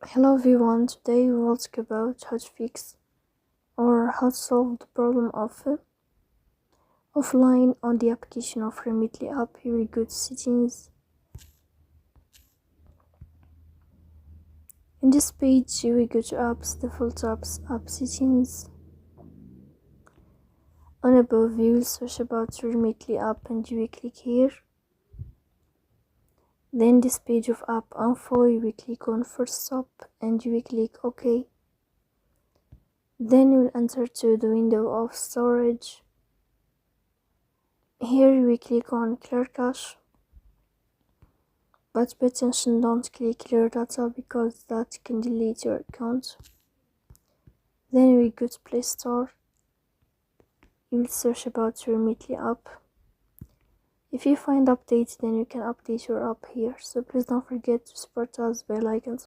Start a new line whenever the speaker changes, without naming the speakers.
Hello everyone, today we will talk about how to fix or how to solve the problem of offline on the application of Remitly app. Here we go to settings. In this page, here we go to apps, default apps, app settings. On above, you will search about Remitly app and you will click here. Then this page of app info, you will click on first stop and you will click OK. Then you will enter to the window of storage. Here we click on clear cache, but pay attention, don't click clear data because that can delete your account. Then we go to Play Store. You will search about your Remitly app. If you find updates, then you can update your app here. So please don't forget to support us by liking and